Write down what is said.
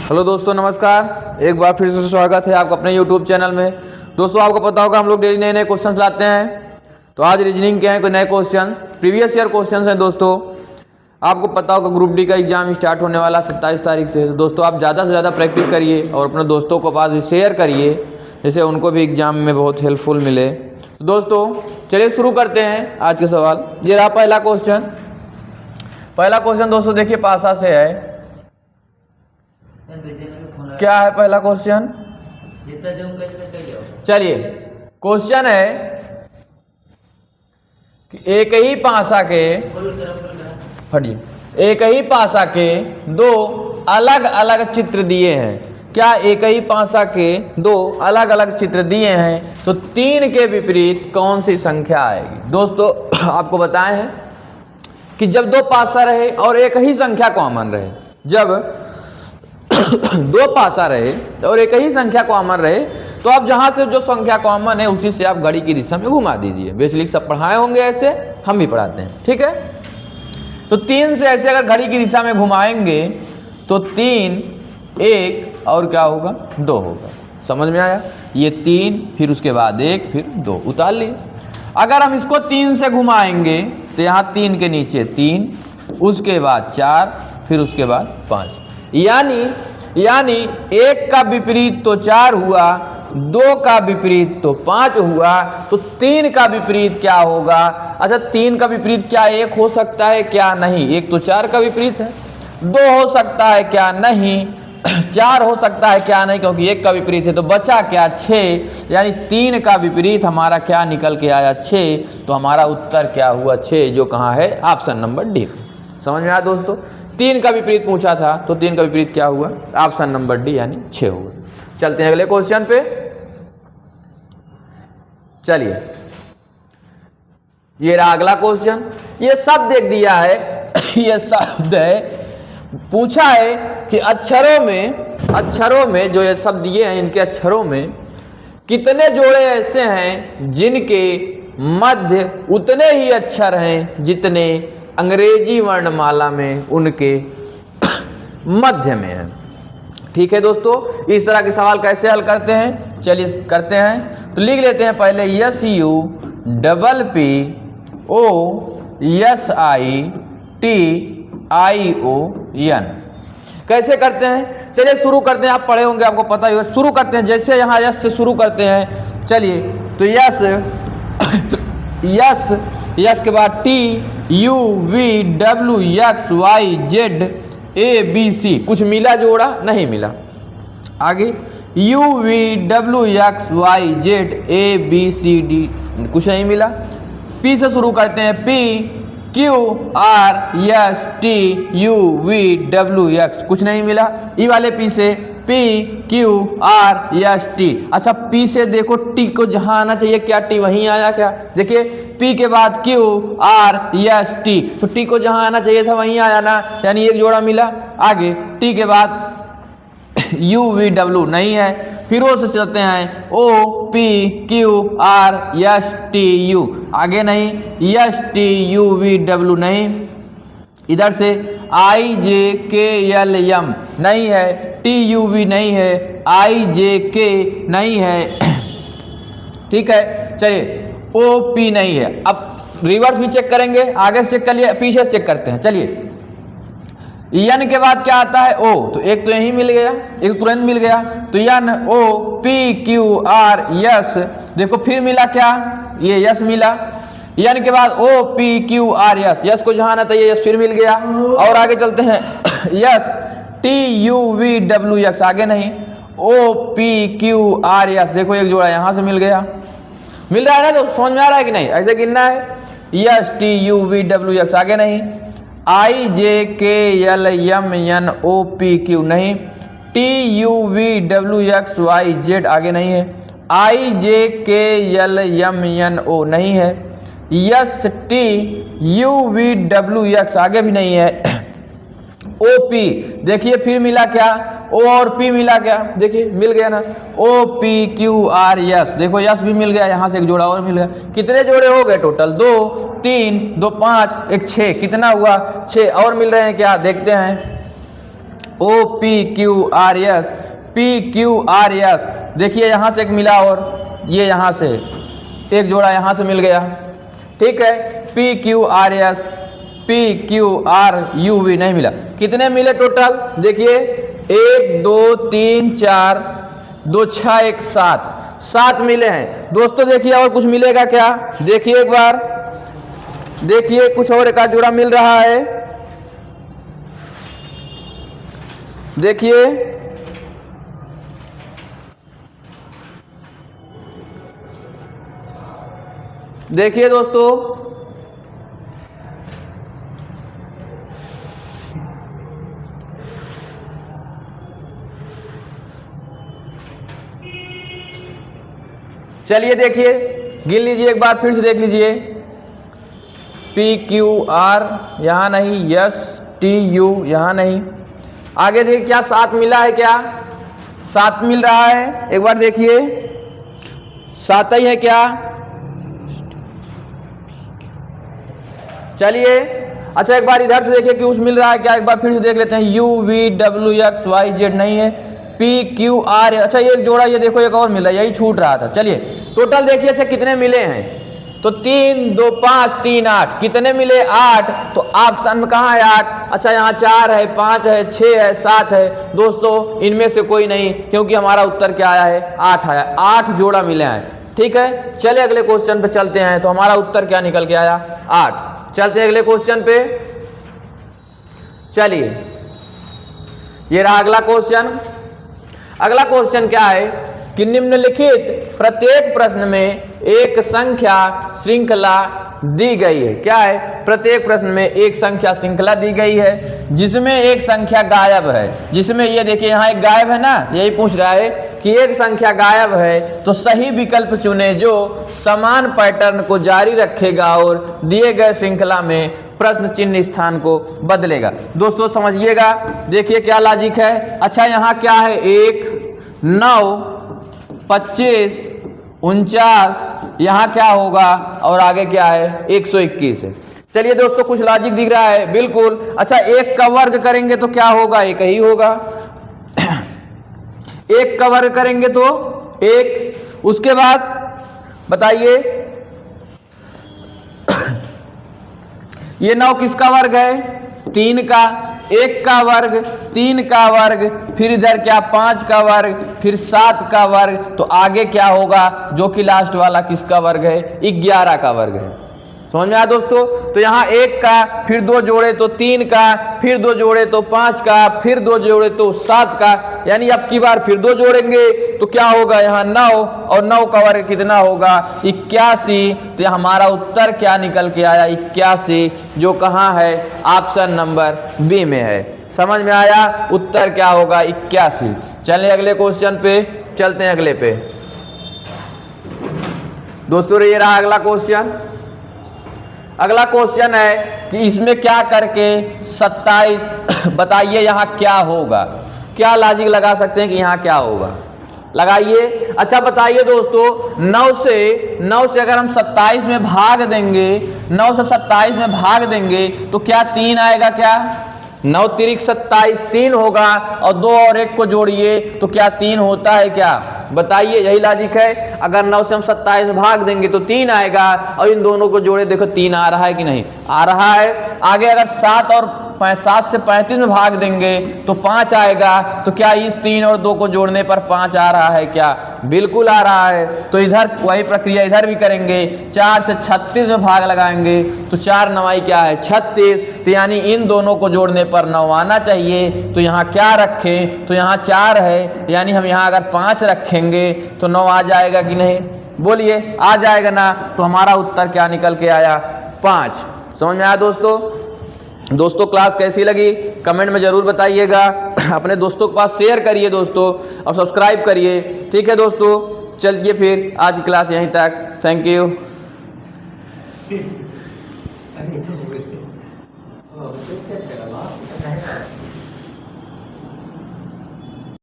Hello दोस्तों, नमस्कार। एक बार फिर से स्वागत है आपका अपने यूट्यूब चैनल में। दोस्तों, आपको पता होगा हम लोग डेली नए नए क्वेश्चन लाते हैं। तो आज रीजनिंग के हैं कोई नए क्वेश्चन, प्रीवियस ईयर क्वेश्चन हैं। दोस्तों, आपको पता होगा ग्रुप डी का एग्जाम स्टार्ट होने वाला 27 तारीख से। तो दोस्तों, आप ज़्यादा से ज़्यादा प्रैक्टिस करिए और अपने दोस्तों को पास भी शेयर करिए, जिससे उनको भी एग्जाम में बहुत हेल्पफुल मिले। तो दोस्तों, चलिए शुरू करते हैं आज के सवाल। ये रहा पहला क्वेश्चन। पहला क्वेश्चन दोस्तों देखिए पासा से है। क्या है पहला क्वेश्चन? चलिए, क्वेश्चन है कि एक ही पासा के दो अलग अलग चित्र दिए हैं। क्या एक ही पासा के दो अलग अलग चित्र दिए हैं तो तीन के विपरीत कौन सी संख्या आएगी? दोस्तों, आपको बताए हैं कि जब दो पासा रहे और एक ही संख्या कॉमन रहे, जब दो पासा रहे और एक ही संख्या कॉमन रहे, तो आप जहां से जो संख्या कॉमन है उसी से आप घड़ी की दिशा में घुमा दीजिए। बेसिक सब पढ़ाए होंगे, ऐसे हम भी पढ़ाते हैं, ठीक है। तो तीन से ऐसे अगर घड़ी की दिशा में घुमाएंगे तो तीन, एक और क्या होगा? दो होगा। समझ में आया? ये तीन, फिर उसके बाद एक, फिर दो, उतार लिए। अगर हम इसको तीन से घुमाएंगे तो यहाँ तीन के नीचे तीन, उसके बाद चार, फिर उसके बाद पाँच। यानी एक का विपरीत तो चार हुआ, दो का विपरीत तो पांच हुआ, तो तीन का विपरीत क्या होगा? अच्छा, तीन का विपरीत क्या एक हो सकता है? क्या नहीं? एक तो चार का विपरीत है। दो हो सकता है? क्या नहीं? चार हो सकता है? क्या नहीं? क्योंकि एक का विपरीत है। तो बचा क्या? छः। यानी तीन का विपरीत हमारा क्या निकल के आया? छः। तो हमारा उत्तर क्या हुआ? छः, जो कहाँ है? Option number D. समझ में आया दोस्तों? तीन का विपरीत पूछा था तो तीन का विपरीत क्या हुआ? ऑप्शन नंबर डी यानी 6 होगा। चलते हैं अगले क्वेश्चन पे। चलिए, ये रहा अगला क्वेश्चन। ये शब्द देख दिया है ये शब्द है, पूछा है कि अक्षरों में जो ये शब्द दिए हैं, इनके अक्षरों में कितने जोड़े ऐसे हैं जिनके मध्य उतने ही अक्षर हैं जितने अंग्रेजी वर्णमाला में उनके मध्य में है। ठीक है दोस्तों, इस तरह के सवाल कैसे हल करते हैं? चलिए करते हैं। तो लिख लेते हैं पहले SUPPOSITION। कैसे करते हैं? चलिए शुरू करते हैं। आप पढ़े होंगे, आपको पता ही होगा। शुरू करते हैं, जैसे यहाँ यस से शुरू करते हैं। चलिए, तो यस के बाद TUVWXYZABC। कुछ मिला जोड़ा? नहीं मिला। आगे UVWXYZABCD, कुछ नहीं मिला। P से शुरू करते हैं। PQRSTUVWX, कुछ नहीं मिला। ई वाले P से PQRST। अच्छा, P से देखो T को जहां आना चाहिए, क्या T वहीं आया? क्या देखिए, P के बाद QRST, तो T को जहां आना चाहिए था वहीं आया ना, यानी एक जोड़ा मिला। आगे T के बाद UVW नहीं है। फिर वो से चलते हैं OPQRSTU, आगे नहीं। STUVW नहीं। इधर से IJKLM नहीं है। TUV नहीं है। IJK नहीं है। ठीक है, चलिए OP नहीं है। अब रिवर्स भी चेक करेंगे, आगे से चेक कर लिया, पीछे से चेक करते हैं। चलिए, N के बाद क्या आता है? O। तो एक तो यही मिल गया, एक तुरंत मिल गया। तो NOPQRS, देखो फिर मिला क्या? ये यस मिला। N के बाद OPQRS, यस को जहां आना चाहिए यस फिर मिल गया। और आगे चलते हैं, यस TUVWX, आगे नहीं। OPQRS, देखो एक जोड़ा यहां से मिल गया। मिल रहा है ना? तो समझ में आ रहा है कि नहीं? ऐसे गिनना है। यस TUVWX, आगे नहीं। IJKLMNOPQ नहीं। TUVWXYZ, आगे नहीं है। IJKLMNO नहीं है। STUVWX, आगे भी नहीं है। OP, देखिए फिर मिला क्या? O और P मिला क्या? देखिए मिल गया ना। OPQRS, देखो यस भी मिल गया, यहाँ से एक जोड़ा और मिल गया। कितने जोड़े हो गए टोटल? 2 3 2 5 1 6, कितना हुआ? 6 और मिल रहे हैं क्या? देखते हैं। OPQRS, PQRS। देखिए यहाँ से एक मिला और ये यहाँ से एक जोड़ा यहाँ से मिल गया, ठीक है। PQRS, PQRUV नहीं मिला। कितने मिले टोटल? देखिए 1 2 3 4 2 6 1 7, 7 मिले हैं दोस्तों। देखिए और कुछ मिलेगा क्या? देखिए एक बार, देखिए कुछ और एक जोड़ा मिल रहा है। देखिए देखिए दोस्तों, चलिए देखिए गिन लीजिए एक बार, फिर से देख लीजिए। PQR यहाँ नहीं, STU यहाँ नहीं। आगे देखिए क्या 7 मिला है? क्या 7 मिल रहा है? एक बार देखिए 7 ही है क्या? चलिए अच्छा एक बार इधर से देखिए कि उस मिल रहा है क्या, एक बार फिर से देख लेते हैं। UVWXYZ नहीं है, PQR। अच्छा ये एक जोड़ा, ये देखो एक और मिला, यही छूट रहा था। चलिए टोटल देखिए अच्छा कितने मिले हैं, तो 3 2 5 3 8, कितने मिले? 8। तो ऑप्शन में कहाँ है 8? अच्छा यहाँ 4 है, 5 है, 6 है, 7 है। दोस्तों इनमें से कोई नहीं, क्योंकि हमारा उत्तर क्या आया है? 8 आया। 8 जोड़ा मिले हैं, ठीक है। चलिए अगले क्वेश्चन पे चलते हैं। तो हमारा उत्तर क्या निकल के आया? 8। चलते हैं अगले क्वेश्चन पे। चलिए ये रहा अगला क्वेश्चन। अगला क्वेश्चन क्या है कि निम्नलिखित प्रत्येक प्रश्न में एक संख्या श्रृंखला दी गई है। क्या है? प्रत्येक प्रश्न में एक संख्या श्रृंखला दी गई है जिसमें एक संख्या गायब है। जिसमें ये देखिए यहाँ एक गायब है ना, यही पूछ रहा है कि एक संख्या गायब है तो सही विकल्प चुने जो समान पैटर्न को जारी रखेगा और दिए गए श्रृंखला में प्रश्न चिन्ह स्थान को बदलेगा। दोस्तों समझिएगा, देखिए क्या लॉजिक है। अच्छा यहाँ क्या है? 1 9 25 49, यहाँ क्या होगा और आगे क्या है? 121 है। चलिए दोस्तों कुछ लॉजिक दिख रहा है, बिल्कुल। अच्छा 1 का वर्ग करेंगे तो क्या होगा? 1 ही होगा। 1 का वर्ग करेंगे तो 1। उसके बाद बताइए ये 9 किसका वर्ग है? 3 का। 1 का वर्ग, 3 का वर्ग, फिर इधर क्या? 5 का वर्ग, फिर 7 का वर्ग। तो आगे क्या होगा? जो कि लास्ट वाला किसका वर्ग है? 11 का वर्ग है। समझ में आया दोस्तों? तो यहाँ 1 का, फिर 2 जोड़े तो 3 का, फिर 2 जोड़े तो 5 का, फिर 2 जोड़े तो 7 का, यानी अब की बार फिर 2 जोड़ेंगे तो क्या होगा? यहाँ 9, और 9 का वर्ग कितना होगा? 81। तो हमारा उत्तर क्या निकल के आया? 81, जो कहाँ है? ऑप्शन नंबर बी में है। समझ में आया? उत्तर क्या होगा? 81। चलिए अगले क्वेश्चन पे चलते हैं। अगले पे दोस्तों ये रहा अगला क्वेश्चन। अगला क्वेश्चन है कि इसमें क्या करके 27, बताइए यहाँ क्या होगा? क्या लॉजिक लगा सकते हैं कि यहाँ क्या होगा? लगाइए। अच्छा बताइए दोस्तों, 9 से अगर हम 27 में भाग देंगे, 9 से 27 में भाग देंगे तो क्या 3 आएगा? क्या 9 तिरिक 27 3 होगा, और 2 और 1 को जोड़िए तो क्या 3 होता है? क्या बताइए? यही लॉजिक है। अगर 9 से हम 27 में भाग देंगे तो 3 आएगा, और इन दोनों को जोड़े, देखो 3 आ रहा है कि नहीं? आ रहा है। आगे अगर 7 से 35 में भाग देंगे तो 5 आएगा। तो क्या इस 3 और 2 को जोड़ने पर 5 आ रहा है? क्या बिल्कुल आ रहा है। तो इधर वही प्रक्रिया इधर भी करेंगे। 4 से 36 में भाग लगाएंगे तो 4 9 क्या है? 36। तो यानी इन दोनों को जोड़ने पर 9 आना चाहिए। तो यहाँ क्या रखें? तो यहाँ 4 है, यानी हम यहाँ अगर 5 रखेंगे तो 9 आ जाएगा कि नहीं? बोलिए आ जाएगा ना? तो हमारा उत्तर क्या निकल के आया? 5। समझ में आया दोस्तों क्लास कैसी लगी कमेंट में जरूर बताइएगा। अपने दोस्तों के पास शेयर करिए दोस्तों, और सब्सक्राइब करिए। ठीक है दोस्तों, चलिए फिर आज की क्लास यहीं तक। Thank you.